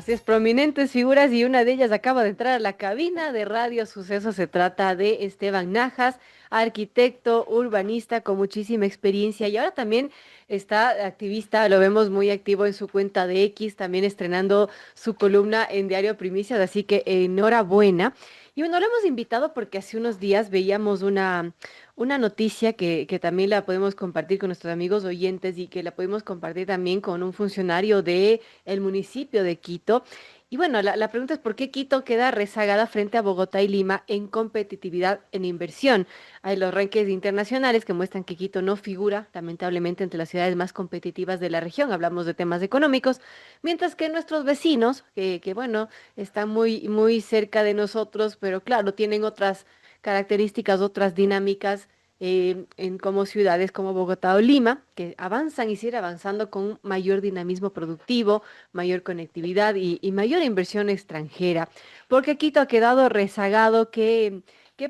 Así es, prominentes figuras y una de ellas acaba de entrar a la cabina de Radio Suceso. Se trata de Esteban Najas, arquitecto, urbanista con muchísima experiencia y ahora también está activista, lo vemos muy activo en su cuenta de X, también estrenando su columna en Diario Primicias, así que enhorabuena. Y bueno, lo hemos invitado porque hace unos días veíamos una noticia que también la podemos compartir con nuestros amigos oyentes y que la podemos compartir también con un funcionario de el municipio de Quito. Y bueno, la pregunta es por qué Quito queda rezagada frente a Bogotá y Lima en competitividad en inversión. Hay los rankings internacionales que muestran que Quito no figura, lamentablemente, entre las ciudades más competitivas de la región. Hablamos de temas económicos, mientras que nuestros vecinos, que bueno, están muy cerca de nosotros, pero claro, tienen otras características, otras dinámicas en como ciudades como Bogotá o Lima, que avanzan y siguen avanzando con un mayor dinamismo productivo, mayor conectividad y mayor inversión extranjera. Porque Quito ha quedado rezagado. ¿Qué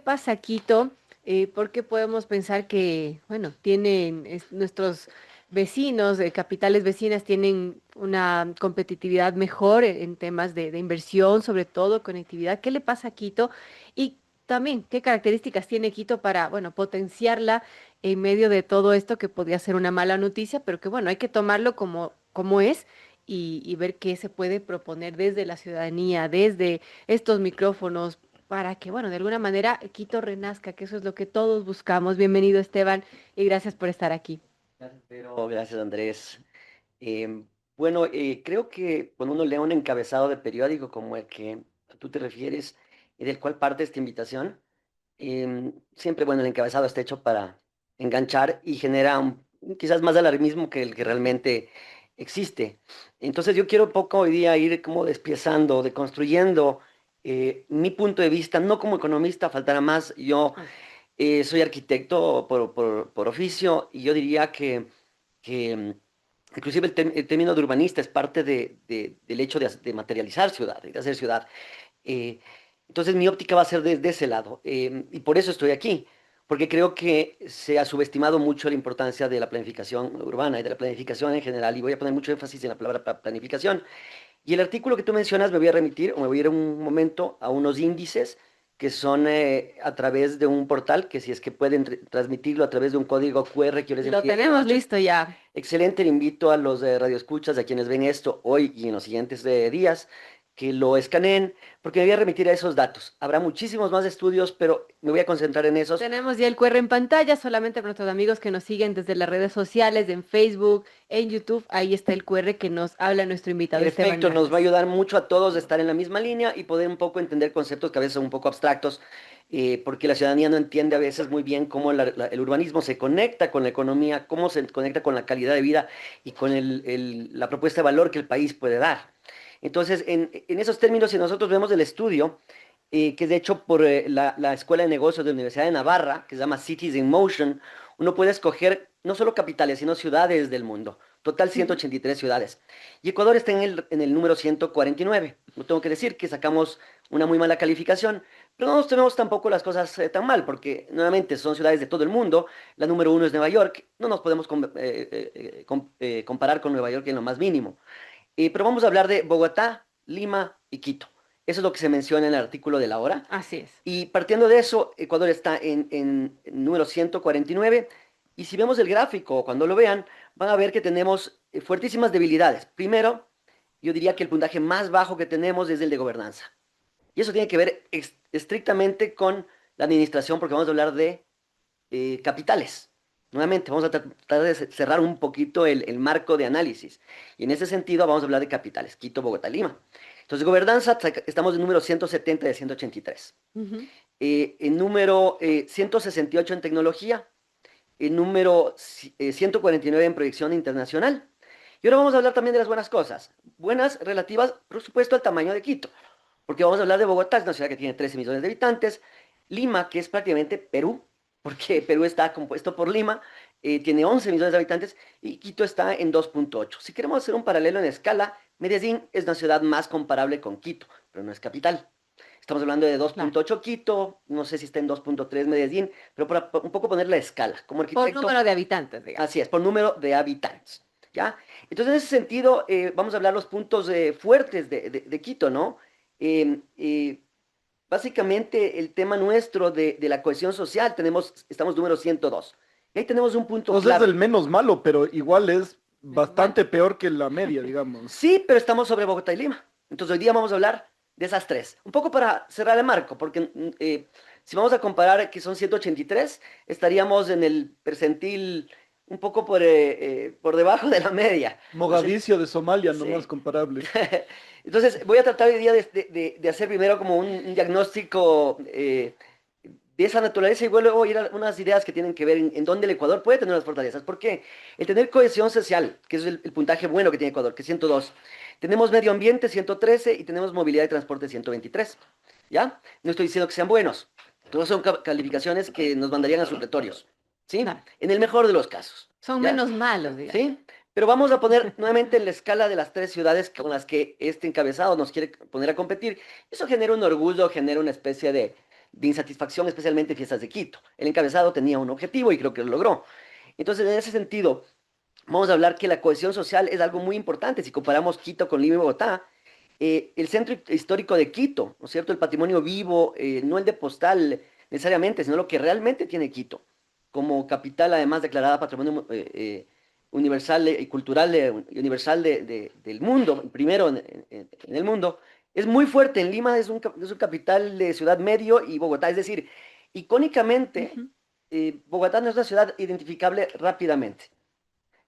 pasa, Quito? ¿Por qué podemos pensar que, bueno, tienen nuestros vecinos, capitales vecinas, tienen una competitividad mejor en temas de inversión, sobre todo conectividad? ¿Qué le pasa a Quito? Y también, ¿qué características tiene Quito para, bueno, potenciarla en medio de todo esto que podría ser una mala noticia, pero que, bueno, hay que tomarlo como es y ver qué se puede proponer desde la ciudadanía, desde estos micrófonos, para que, bueno, de alguna manera Quito renazca, que eso es lo que todos buscamos. Bienvenido, Esteban, y gracias por estar aquí. Gracias, Pero gracias, Andrés. Bueno, creo que cuando uno lee un encabezado de periódico como el que tú te refieres y del cual parte esta invitación, siempre, bueno, el encabezado está hecho para enganchar y genera quizás más alarmismo que el que realmente existe. Entonces yo quiero un poco hoy día ir como despiezando, deconstruyendo mi punto de vista, no como economista, faltará más. Yo Ah, soy arquitecto por oficio y yo diría que inclusive el término de urbanista es parte del hecho de materializar ciudad, de hacer ciudad. Eh, entonces mi óptica va a ser desde ese lado y por eso estoy aquí, porque creo que se ha subestimado mucho la importancia de la planificación urbana y de la planificación en general y voy a poner mucho énfasis en la palabra planificación. Y el artículo que tú mencionas me voy a remitir o me voy a ir un momento a unos índices que son a través de un portal que si es que pueden transmitirlo a través de un código QR que yo les lo envié tenemos anoche. listo ya. Excelente, le invito a los radioescuchas, a quienes ven esto hoy y en los siguientes días, que lo escaneen, porque me voy a remitir a esos datos. Habrá muchísimos más estudios, pero me voy a concentrar en esos. Tenemos ya el QR en pantalla, solamente para nuestros amigos que nos siguen desde las redes sociales, en Facebook, en YouTube, ahí está el QR que nos habla nuestro invitado Esteban Perfecto, nos va a Najas. ayudar mucho a todos a estar en la misma línea y poder un poco entender conceptos que a veces son un poco abstractos, porque la ciudadanía no entiende a veces muy bien cómo el urbanismo se conecta con la economía, cómo se conecta con la calidad de vida y con la propuesta de valor que el país puede dar. Entonces, en esos términos, si nosotros vemos el estudio, que es hecho por la Escuela de Negocios de la Universidad de Navarra, que se llama Cities in Motion, uno puede escoger no solo capitales, sino ciudades del mundo. Total Ujú. 183 ciudades. Y Ecuador está en el número 149. No tengo que decir que sacamos una muy mala calificación, pero no nos tenemos tampoco las cosas tan mal, porque nuevamente son ciudades de todo el mundo. La número uno es Nueva York. No nos podemos comparar con Nueva York en lo más mínimo. Pero vamos a hablar de Bogotá, Lima y Quito. Eso es lo que se menciona en el artículo de la hora. Así es. Y partiendo de eso, Ecuador está en número 149. Y si vemos el gráfico, cuando lo vean, van a ver que tenemos fuertísimas debilidades. Primero, yo diría que el puntaje más bajo que tenemos es el de gobernanza. Y eso tiene que ver estrictamente con la administración, porque vamos a hablar de capitales. Nuevamente, vamos a tratar de cerrar un poquito el marco de análisis. Y en ese sentido, vamos a hablar de capitales, Quito, Bogotá, Lima. Entonces, gobernanza, estamos en número 170 de 183. Ujú. En número 168 en tecnología, en número 149 en proyección internacional. Y ahora vamos a hablar también de las buenas cosas. Buenas relativas, por supuesto, al tamaño de Quito. Porque vamos a hablar de Bogotá, es una ciudad que tiene 13 millones de habitantes. Lima, que es prácticamente Perú, porque Perú está compuesto por Lima, tiene 11 millones de habitantes y Quito está en 2,8. Si queremos hacer un paralelo en escala, Medellín es una ciudad más comparable con Quito, pero no es capital. Estamos hablando de Claro. 2,8 Quito, no sé si está en 2,3 Medellín, pero para un poco poner la escala. Como Por arquitecto, número de habitantes, digamos. así es, por número de habitantes. ¿ya? Entonces, en ese sentido, vamos a hablar los puntos fuertes de Quito, ¿no? Eh, eh, Básicamente, el tema nuestro de la cohesión social, estamos número 102. Y ahí tenemos un punto O sea, es el clave. menos malo, pero igual es Menos mal. bastante peor que la media, digamos. Sí, pero estamos sobre Bogotá y Lima. Entonces, hoy día vamos a hablar de esas tres. Un poco para cerrar el marco, porque si vamos a comparar que son 183, estaríamos en el percentil un poco por debajo de la media. No sé, Mogadiscio de Somalia, nomás sí. comparable. Entonces, voy a tratar hoy día de hacer primero como un diagnóstico de esa naturaleza y luego ir a unas ideas que tienen que ver en dónde el Ecuador puede tener unas fortalezas. Porque el tener cohesión social, que es el puntaje bueno que tiene Ecuador, que es 102. Tenemos medio ambiente 113 y tenemos movilidad y transporte 123. ¿Ya? No estoy diciendo que sean buenos. Todas son calificaciones que nos mandarían a supletorios. ¿Sí? Claro, En el mejor de los casos. son ¿Ya? menos malos, digamos. ¿Sí? Pero vamos a poner nuevamente en la escala de las tres ciudades con las que este encabezado nos quiere poner a competir. Eso genera un orgullo, genera una especie de insatisfacción, especialmente en Fiestas de Quito. El encabezado tenía un objetivo y creo que lo logró. Entonces, en ese sentido, vamos a hablar que la cohesión social es algo muy importante. Si comparamos Quito con Lima y Bogotá, el centro histórico de Quito, ¿no es cierto? El patrimonio vivo, no el de postal necesariamente, sino lo que realmente tiene Quito, como capital además declarada patrimonio universal y cultural universal del mundo, primero en el mundo, es muy fuerte. En Lima es un capital de ciudad medio y Bogotá, es decir, icónicamente, Ujú. Bogotá no es una ciudad identificable rápidamente.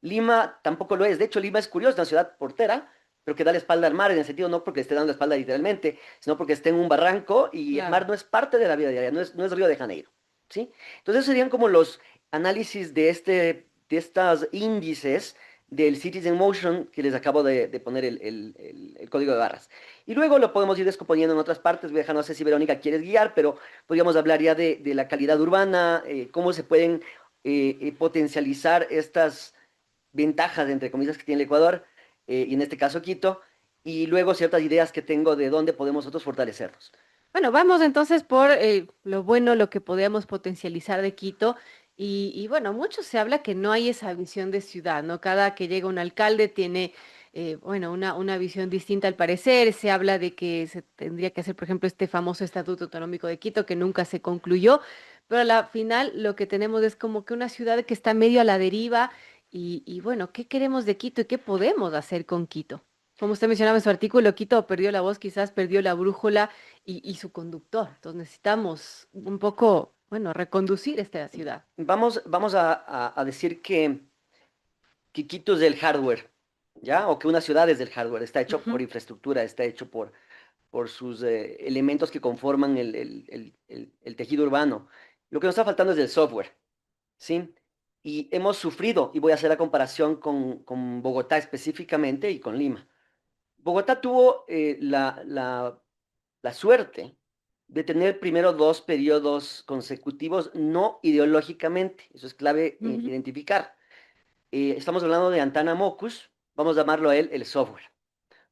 Lima tampoco lo es. De hecho, Lima es curioso, una ciudad portera, pero que da la espalda al mar, en el sentido no porque esté dando la espalda literalmente, sino porque esté en un barranco y el mar Claro. no es parte de la vida diaria, no es Río de Janeiro. ¿Sí? Entonces, serían como los análisis de estos índices del Citizen Motion que les acabo de poner el código de barras. Y luego lo podemos ir descomponiendo en otras partes. Voy a dejar, no sé si Verónica quieres guiar, pero podríamos hablar ya de la calidad urbana, cómo se pueden potencializar estas ventajas, entre comillas, que tiene el Ecuador, y en este caso Quito, y luego ciertas ideas que tengo de dónde podemos nosotros fortalecernos. Bueno, vamos entonces por lo bueno, lo que podríamos potencializar de Quito. Y bueno, mucho se habla que no hay esa visión de ciudad, ¿no? Cada que llega un alcalde tiene, bueno, una visión distinta al parecer. Se habla de que se tendría que hacer, por ejemplo, este famoso Estatuto Autonómico de Quito, que nunca se concluyó. Pero a la final lo que tenemos es como que una ciudad que está medio a la deriva. Y bueno, ¿qué queremos de Quito y qué podemos hacer con Quito? Como usted mencionaba en su artículo, Quito perdió la voz, quizás perdió la brújula y su conductor. Entonces necesitamos un poco, bueno, reconducir esta ciudad. Vamos a decir que Quito es del hardware, ¿ya? O que una ciudad es del hardware, está hecho por Ujú. infraestructura, está hecho por sus elementos que conforman el tejido urbano. Lo que nos está faltando es del software, ¿sí? Y hemos sufrido, y voy a hacer la comparación con Bogotá específicamente y con Lima. Bogotá tuvo la suerte de tener primero dos periodos consecutivos no ideológicamente. Eso es clave Ujú. identificar. Estamos hablando de Antana Mockus, vamos a llamarlo a él el software.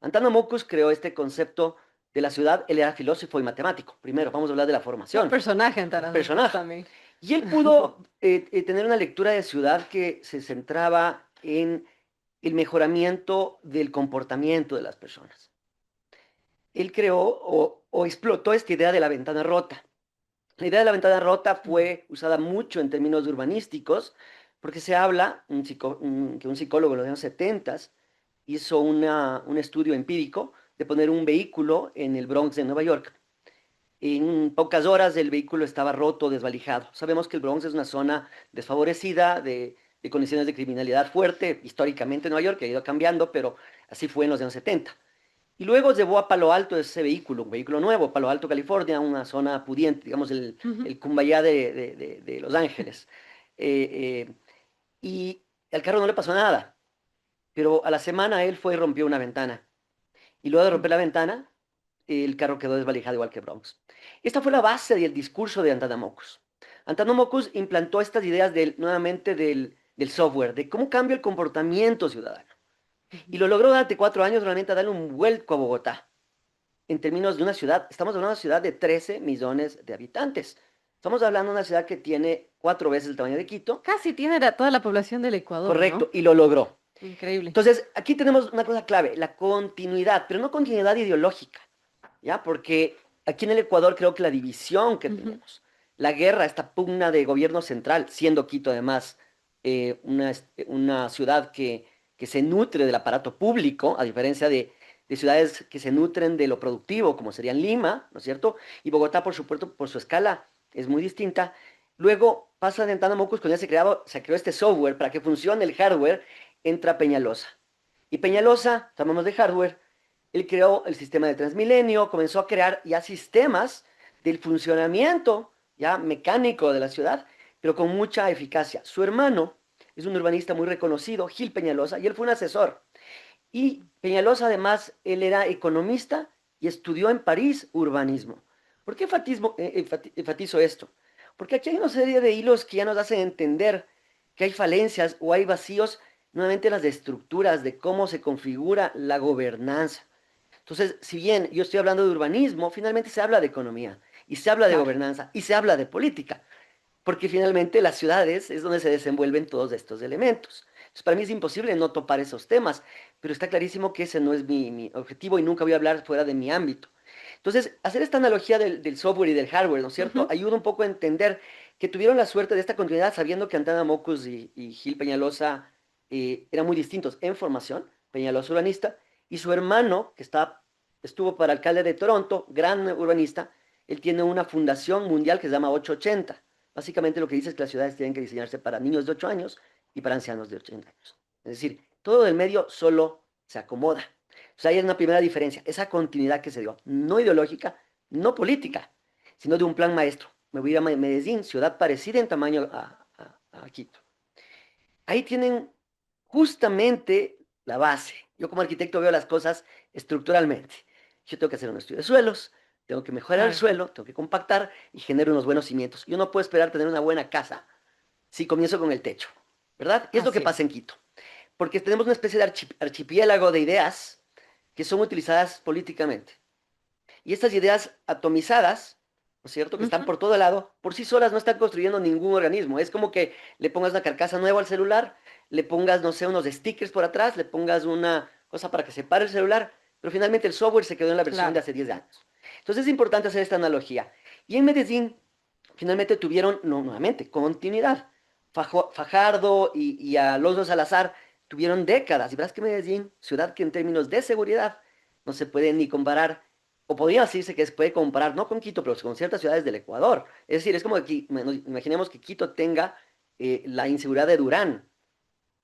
Antana Mockus creó este concepto de la ciudad, él era filósofo y matemático. Primero, vamos a hablar de la Un formación, personaje en un Tarazocos personaje. también. Y él pudo tener una lectura de ciudad que se centraba en el mejoramiento del comportamiento de las personas. Él creó o explotó esta idea de la ventana rota. La idea de la ventana rota Mm. fue usada mucho en términos urbanísticos porque se habla que un psicólogo en los años 70 hizo un estudio empírico de poner un vehículo en el Bronx de Nueva York. En pocas horas el vehículo estaba roto, desvalijado. Sabemos que el Bronx es una zona desfavorecida de condiciones de criminalidad fuerte, históricamente en Nueva York, que ha ido cambiando, pero así fue en los años 70. Y luego llevó a Palo Alto ese vehículo, un vehículo nuevo, Palo Alto, California, una zona pudiente, digamos Ujú. el Cumbayá de Los Ángeles. Eh, y al carro no le pasó nada, pero a la semana él fue y rompió una ventana. Y luego de romper la ventana, el carro quedó desvalijado igual que Bronx. Esta fue la base del discurso de Antanamocus. Antanamocus implantó estas ideas nuevamente del software, de cómo cambia el comportamiento ciudadano. Y Ujú. lo logró durante 4 años realmente a darle un vuelco a Bogotá en términos de una ciudad, estamos hablando de una ciudad de 13 millones de habitantes. Estamos hablando de una ciudad que tiene 4 veces el tamaño de Quito, Casi tiene toda la población del Ecuador, ¿no? correcto, y lo logró. Increíble. Entonces, aquí tenemos una cosa clave, la continuidad, pero no continuidad ideológica, ¿ya? Porque aquí en el Ecuador creo que la división que Ujú. tenemos, la guerra, esta pugna de gobierno central, siendo Quito además una ciudad que se nutre del aparato público, a diferencia de ciudades que se nutren de lo productivo, como serían Lima, ¿no es cierto? Y Bogotá, por supuesto, por su escala, es muy distinta. Luego pasa de Mocus, cuando ya se creó este software para que funcione el hardware, entra Peñalosa. Y Peñalosa, hablamos de hardware, él creó el sistema de Transmilenio, comenzó a crear ya sistemas del funcionamiento ya mecánico de la ciudad, pero con mucha eficacia. Su hermano es un urbanista muy reconocido, Gil Peñalosa, y él fue un asesor. Y Peñalosa, además, él era economista y estudió en París urbanismo. ¿Por qué enfatizo esto? Porque aquí hay una serie de hilos que ya nos hacen entender que hay falencias o hay vacíos, nuevamente las de estructuras, de cómo se configura la gobernanza. Entonces, si bien yo estoy hablando de urbanismo, finalmente se habla de economía y se habla de Claro. gobernanza y se habla de política porque finalmente las ciudades es donde se desenvuelven todos estos elementos. Entonces, para mí es imposible no topar esos temas, pero está clarísimo que ese no es mi objetivo y nunca voy a hablar fuera de mi ámbito. Entonces, hacer esta analogía del software y del hardware, ¿no es cierto? Ujú. Ayuda un poco a entender que tuvieron la suerte de esta continuidad sabiendo que Antana Mocus y Gil Peñalosa eran muy distintos en formación, Peñalosa urbanista, y su hermano, estuvo para alcalde de Toronto, gran urbanista, él tiene una fundación mundial que se llama 880. Básicamente lo que dice es que las ciudades tienen que diseñarse para niños de 8 años y para ancianos de 80 años. Es decir, todo del medio solo se acomoda. O sea, ahí hay una primera diferencia, esa continuidad que se dio, no ideológica, no política, sino de un plan maestro. Me voy a ir a Medellín, ciudad parecida en tamaño a Quito. Ahí tienen justamente la base. Yo como arquitecto veo las cosas estructuralmente. Yo tengo que hacer un estudio de suelos, tengo que mejorar el Claro. suelo, tengo que compactar y generar unos buenos cimientos. Yo no puedo esperar tener una buena casa si comienzo con el techo, ¿verdad? Y es lo que Así pasa es. en Quito, porque tenemos una especie de archipiélago de ideas que son utilizadas políticamente. Y estas ideas atomizadas, ¿no es cierto?, que están Ujú. por todo lado, por sí solas no están construyendo ningún organismo. Es como que le pongas una carcasa nueva al celular, le pongas, no sé, unos stickers por atrás, le pongas una cosa para que se pare el celular, pero finalmente el software se quedó en la versión de Claro. hace 10 años. Entonces es importante hacer esta analogía. Y en Medellín, finalmente tuvieron, no, nuevamente, continuidad. Fajardo y Alonso Salazar tuvieron décadas. Y verás que Medellín, ciudad que en términos de seguridad no se puede ni comparar o podría decirse que se puede comparar, no con Quito, pero con ciertas ciudades del Ecuador. Es decir, es como que imaginemos que Quito tenga la inseguridad de Durán,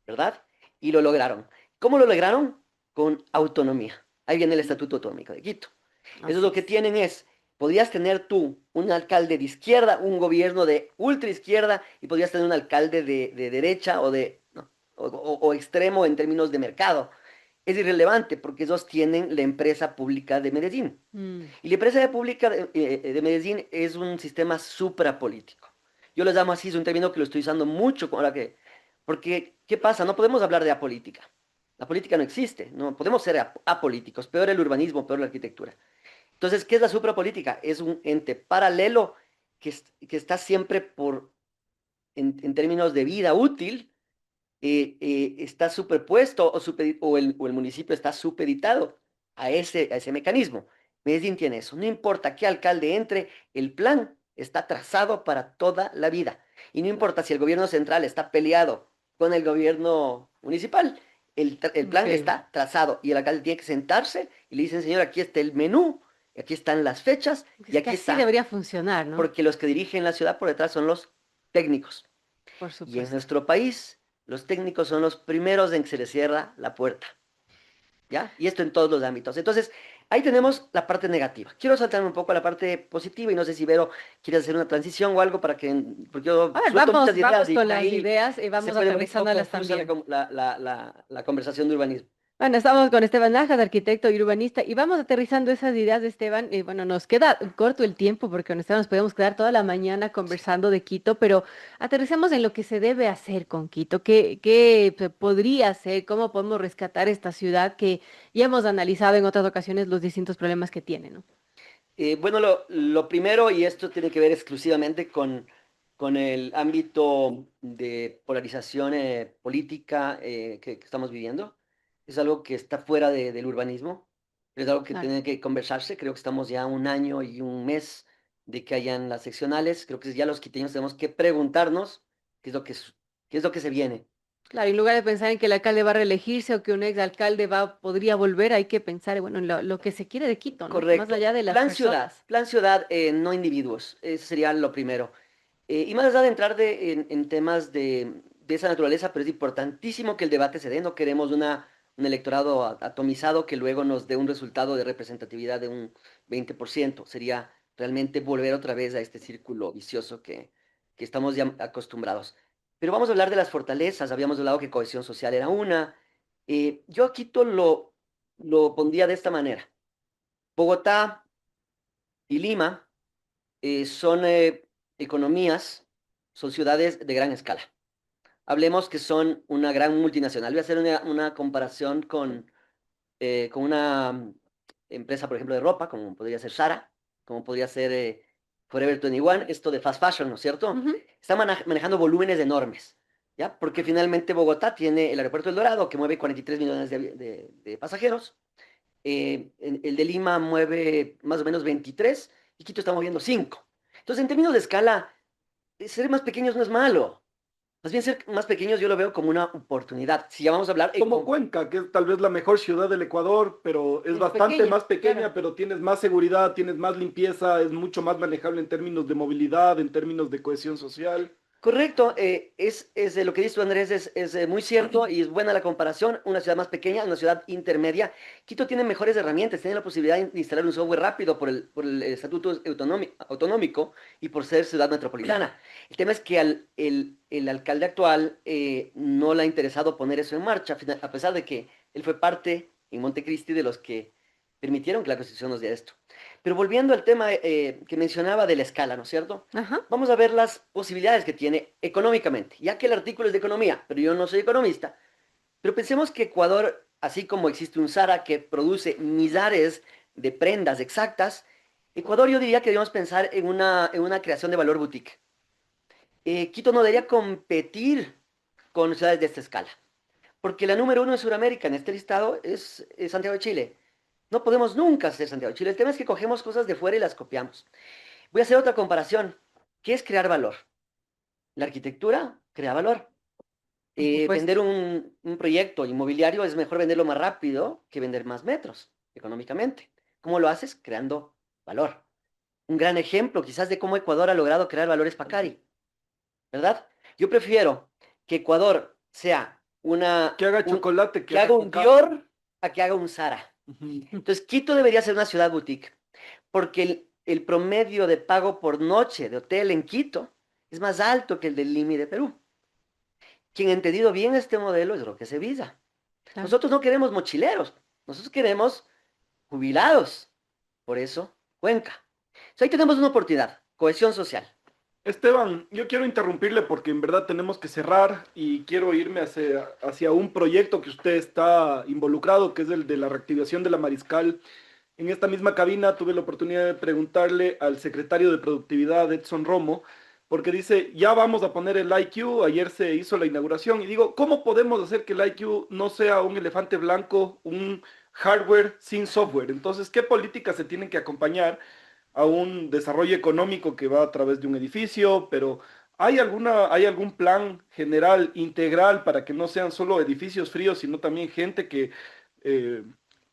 ¿verdad? Y lo lograron. ¿Cómo lo lograron? Con autonomía. Ahí viene el Estatuto Autonómico de Quito. Eso es Así lo que es. tienen es, podrías tener tú un alcalde de izquierda, un gobierno de ultra izquierda y podrías tener un alcalde de derecha o de, ¿no? o extremo en términos de mercado. Es irrelevante porque ellos tienen la empresa pública de Medellín. Mm. Y la empresa pública de Medellín es un sistema suprapolítico. Yo lo llamo así, es un término que lo estoy usando mucho ahora que... Porque, ¿qué pasa? No podemos hablar de apolítica. La política no existe, no podemos ser apolíticos, peor el urbanismo, peor la arquitectura. Entonces, ¿qué es la suprapolítica? Es un ente paralelo que está siempre en términos de vida útil, está superpuesto o el municipio está supeditado a ese mecanismo. Medellín tiene eso. No importa qué alcalde entre, el plan está trazado para toda la vida. Y no importa si el gobierno central está peleado con el gobierno municipal, el plan Increíble. está trazado y el alcalde tiene que sentarse y le dicen, señor, aquí está el menú, aquí están las fechas y Es que aquí así está, debería funcionar, ¿no? porque los que dirigen la ciudad por detrás son los técnicos. Por Y en supuesto. nuestro país, los técnicos son los primeros en que se les cierra la puerta, ¿ya? Y esto en todos los ámbitos. Entonces, ahí tenemos la parte negativa. Quiero saltarme un poco a la parte positiva y no sé si Vero quieres hacer una transición o algo para que, porque yo A ver, suelto muchas ideas vamos y con por las ahí ideas y se vamos puede un poco aterrizándolas confusa también. la conversación de urbanismo. Bueno, estamos con Esteban Najas, arquitecto y urbanista, y vamos aterrizando esas ideas de Esteban. Y bueno, nos queda corto el tiempo porque con Esteban nos podemos quedar toda la mañana conversando de Quito, pero aterrizamos en lo que se debe hacer con Quito, qué se podría hacer, cómo podemos rescatar esta ciudad que ya hemos analizado en otras ocasiones los distintos problemas que tiene, ¿no? Bueno, lo primero, y esto tiene que ver exclusivamente con el ámbito de polarización política que estamos viviendo. Es algo que está fuera del urbanismo, es algo que Claro. tiene que conversarse. Creo que estamos ya a un año y un mes de que hayan las seccionales. Creo que ya los quiteños tenemos que preguntarnos qué es lo que, qué es lo que se viene. Claro, en lugar de pensar en que el alcalde va a reelegirse o que un exalcalde podría volver, hay que pensar, bueno, en lo que se quiere de Quito, ¿no? Más Correcto. allá de las personas. Plan ciudad, no individuos. Eso sería lo primero. Y más allá de entrar en temas de esa naturaleza, pero es importantísimo que el debate se dé. No queremos un electorado atomizado que luego nos dé un resultado de representatividad de un 20%. Sería realmente volver otra vez a este círculo vicioso que estamos ya acostumbrados. Pero vamos a hablar de las fortalezas. Habíamos hablado que cohesión social era una. Yo a Quito lo pondría de esta manera. Bogotá y Lima son economías, son ciudades de gran escala. Hablemos que son una gran multinacional. Voy a hacer una comparación con una empresa, por ejemplo, de ropa, como podría ser Zara, como podría ser Forever 21, esto de fast fashion, ¿no es cierto? Ujú. Están manejando volúmenes enormes, ¿ya? Porque finalmente Bogotá tiene el aeropuerto del Dorado, que mueve 43 millones de pasajeros. El de Lima mueve más o menos 23 y Quito está moviendo 5. Entonces, en términos de escala, ser más pequeños no es malo. Más bien ser más pequeños yo lo veo como una oportunidad. Si ya vamos a hablar Como Cuenca, que es tal vez la mejor ciudad del Ecuador, pero es Es bastante pequeña, más pequeña, claro. pero tienes más seguridad, tienes más limpieza, es mucho más manejable en términos de movilidad, en términos de cohesión social. correcto, lo que dices tú, Andrés, es muy cierto y es buena la comparación. Una ciudad más pequeña, una ciudad intermedia. Quito tiene mejores herramientas, tiene la posibilidad de instalar un software rápido por el estatuto autonómico y por ser ciudad metropolitana. El tema es que el alcalde actual no le ha interesado poner eso en marcha, a pesar de que él fue parte en Montecristi de los que permitieron que la Constitución nos diera esto. Pero volviendo al tema que mencionaba de la escala, ¿no es cierto? Ajá. Vamos a ver las posibilidades que tiene económicamente, ya que el artículo es de economía, pero yo no soy economista. Pero pensemos que Ecuador, así como existe un Zara que produce millares de prendas exactas, Ecuador yo diría que debemos pensar en una creación de valor boutique. Quito no debería competir con ciudades de esta escala, porque la número uno en Sudamérica en este listado es Santiago de Chile. No podemos nunca ser Santiago de Chile. El tema es que cogemos cosas de fuera y las copiamos. Voy a hacer otra comparación. ¿Qué es crear valor? La arquitectura crea valor. Por supuesto. Vender un proyecto inmobiliario es mejor venderlo más rápido que vender más metros, económicamente. ¿Cómo lo haces? Creando valor. Un gran ejemplo quizás de cómo Ecuador ha logrado crear valor es Pacari, ¿verdad? Yo prefiero que Ecuador sea Que haga chocolate, que que haga haga un cacao. Dior a que haga un Zara. Ujú. Entonces, Quito debería ser una ciudad boutique, porque el promedio de pago por noche de hotel en Quito es más alto que el del Lima y de Perú. Quien ha entendido bien este modelo es Roque Sevilla. Claro. Nosotros no queremos mochileros, nosotros queremos jubilados. Por eso, Cuenca. Entonces, ahí tenemos una oportunidad, cohesión social. Esteban, yo quiero interrumpirle porque en verdad tenemos que cerrar y quiero irme hacia un proyecto que usted está involucrado, que es el de la reactivación de la Mariscal. En esta misma cabina tuve la oportunidad de preguntarle al secretario de Productividad, Edson Romo, porque dice, ya vamos a poner el IQ, ayer se hizo la inauguración, y digo, ¿cómo podemos hacer que el IQ no sea un elefante blanco, un hardware sin software? Entonces, ¿qué políticas se tienen que acompañar a un desarrollo económico que va a través de un edificio? Pero ¿hay algún plan general, integral, para que no sean solo edificios fríos, sino también gente que eh,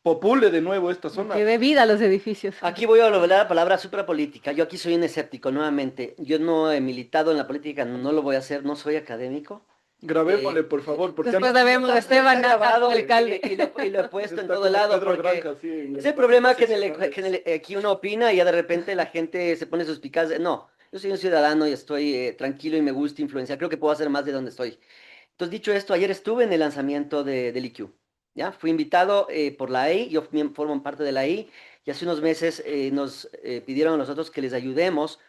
popule de nuevo esta Que zona? dé vida a los edificios. Aquí voy a hablar la palabra suprapolítica. Yo aquí soy un escéptico, nuevamente. Yo no he militado en la política, no lo voy a hacer, no soy académico. Grabémosle, Eh, por favor, porque Después anda de haciendo vemos a tanto, está Esteban Najas, grabado alcalde. y lo he puesto en está todo como lado Pedro porque Granja, así, en es las el problema que, participaciones. aquí uno opina y ya de repente la gente se pone suspicaz. No, yo soy un ciudadano y estoy tranquilo y me gusta influenciar. Creo que puedo hacer más de donde estoy. Entonces, dicho esto, ayer estuve en el lanzamiento del IQ. ¿Ya? Fui invitado por la EI, yo formo parte de la EI y hace unos meses nos pidieron a nosotros que les ayudemos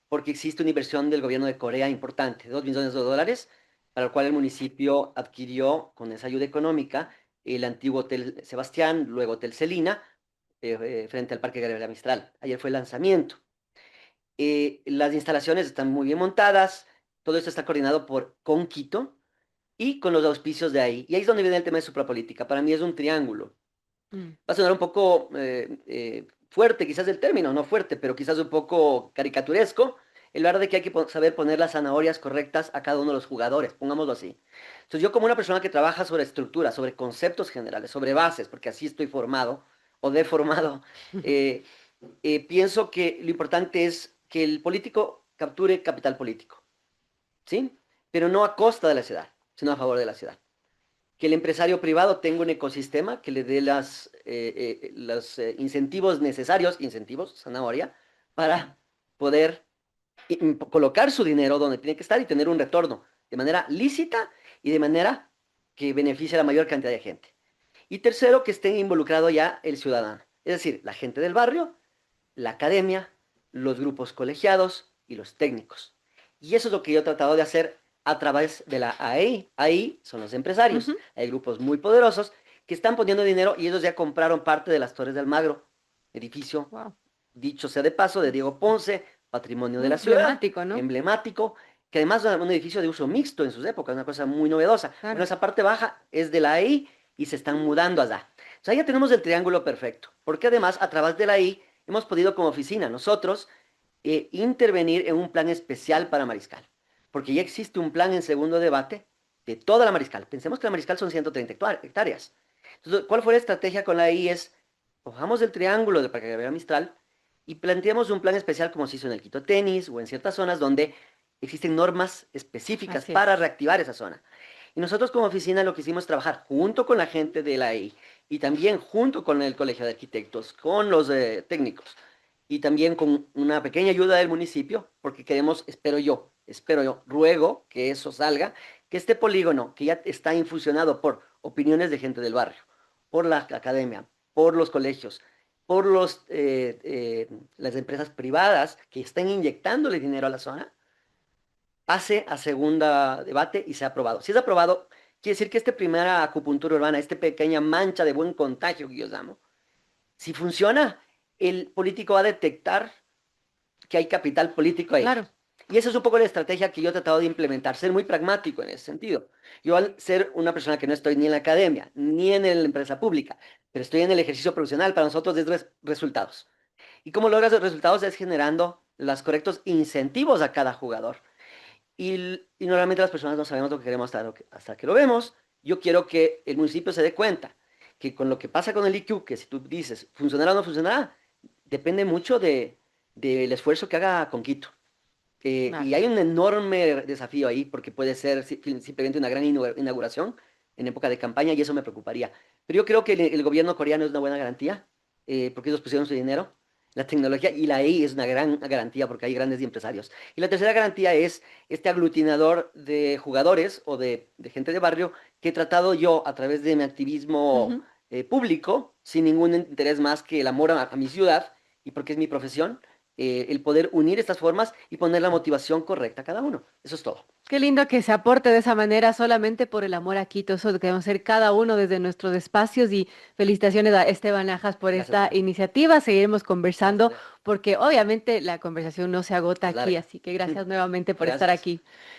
porque existe una inversión del gobierno de Corea importante, 2 millones de dólares, para el cual el municipio adquirió con esa ayuda económica el antiguo Hotel Sebastián, luego Hotel Celina, frente al Parque Gabriela Mistral. Ayer fue el lanzamiento. Las instalaciones están muy bien montadas, todo esto está coordinado con Quito y con los auspicios de ahí. Y ahí es donde viene el tema de suprapolítica. Para mí es un triángulo. Mm. Va a sonar un poco fuerte, quizás el término, no fuerte, pero quizás un poco caricaturesco, el hablar de que hay que saber poner las zanahorias correctas a cada uno de los jugadores, pongámoslo así. Entonces yo como una persona que trabaja sobre estructura, sobre conceptos generales, sobre bases, porque así estoy formado o deformado, eh, pienso que lo importante es que el político capture capital político, ¿sí? Pero no a costa de la ciudad, sino a favor de la ciudad. Que el empresario privado tenga un ecosistema que le dé los incentivos necesarios, incentivos, zanahoria, para poder colocar su dinero donde tiene que estar y tener un retorno de manera lícita y de manera que beneficie a la mayor cantidad de gente. Y tercero, que esté involucrado ya el ciudadano, es decir, la gente del barrio, la academia, los grupos colegiados y los técnicos. Y eso es lo que yo he tratado de hacer a través de la AI. Ahí son los empresarios. Ujú. Hay grupos muy poderosos que están poniendo dinero y ellos ya compraron parte de las Torres de Almagro, edificio, Wow. dicho sea de paso, de Diego Ponce, patrimonio de Muy la ciudad, emblemático, ¿no? emblemático, que además es un edificio de uso mixto en sus épocas, una cosa muy novedosa. Bueno, Claro. esa parte baja es de la AI y se están mudando allá. O sea, ya tenemos el triángulo perfecto, porque además a través de la AI hemos podido como oficina nosotros intervenir en un plan especial para Mariscal, porque ya existe un plan en segundo debate de toda la Mariscal. Pensemos que la Mariscal son 130 hectáreas. Entonces, ¿cuál fue la estrategia con la I? Es, cojamos el triángulo de Parque Gabriela Mistral y planteemos un plan especial como se hizo en el Quito Tenis o en ciertas zonas donde existen normas específicas Así es. para reactivar esa zona. Y nosotros como oficina lo que hicimos es trabajar junto con la gente de la I y también junto con el Colegio de Arquitectos, con los técnicos y también con una pequeña ayuda del municipio, porque queremos, espero yo, ruego que eso salga, que este polígono, que ya está infusionado por opiniones de gente del barrio, por la academia, por los colegios, por las empresas privadas que están inyectándole dinero a la zona, pase a segunda debate y sea aprobado. Si es aprobado, quiere decir que esta primera acupuntura urbana, esta pequeña mancha de buen contagio que yo llamo, si funciona, el político va a detectar que hay capital político ahí. Claro. Y esa es un poco la estrategia que yo he tratado de implementar, ser muy pragmático en ese sentido. Yo al ser una persona que no estoy ni en la academia, ni en la empresa pública, pero estoy en el ejercicio profesional, para nosotros es resultados. ¿Y cómo logras los resultados? Es generando los correctos incentivos a cada jugador. Y normalmente las personas no sabemos lo que queremos hasta que lo vemos. Yo quiero que el municipio se dé cuenta que con lo que pasa con el IQ, que si tú dices funcionará o no funcionará, depende mucho del esfuerzo que haga con Quito. Y Así hay es. un enorme desafío ahí, porque puede ser simplemente una gran inauguración en época de campaña y eso me preocuparía. Pero yo creo que el gobierno coreano es una buena garantía, porque ellos pusieron su dinero, la tecnología, y la AI es una gran garantía porque hay grandes empresarios. Y la tercera garantía es este aglutinador de jugadores o de gente de barrio que he tratado yo a través de mi activismo Ujú. público, sin ningún interés más que el amor a mi ciudad y porque es mi profesión, el poder unir estas formas y poner la motivación correcta a cada uno. Eso es todo. Qué lindo que se aporte de esa manera solamente por el amor a Quito. Eso queremos hacer cada uno desde nuestros espacios y felicitaciones a Esteban Ajas por Gracias, esta Fer. iniciativa. Seguiremos Gracias, conversando Fer. porque obviamente la conversación no se agota Es aquí, larga. así que gracias nuevamente por estar Gracias. aquí.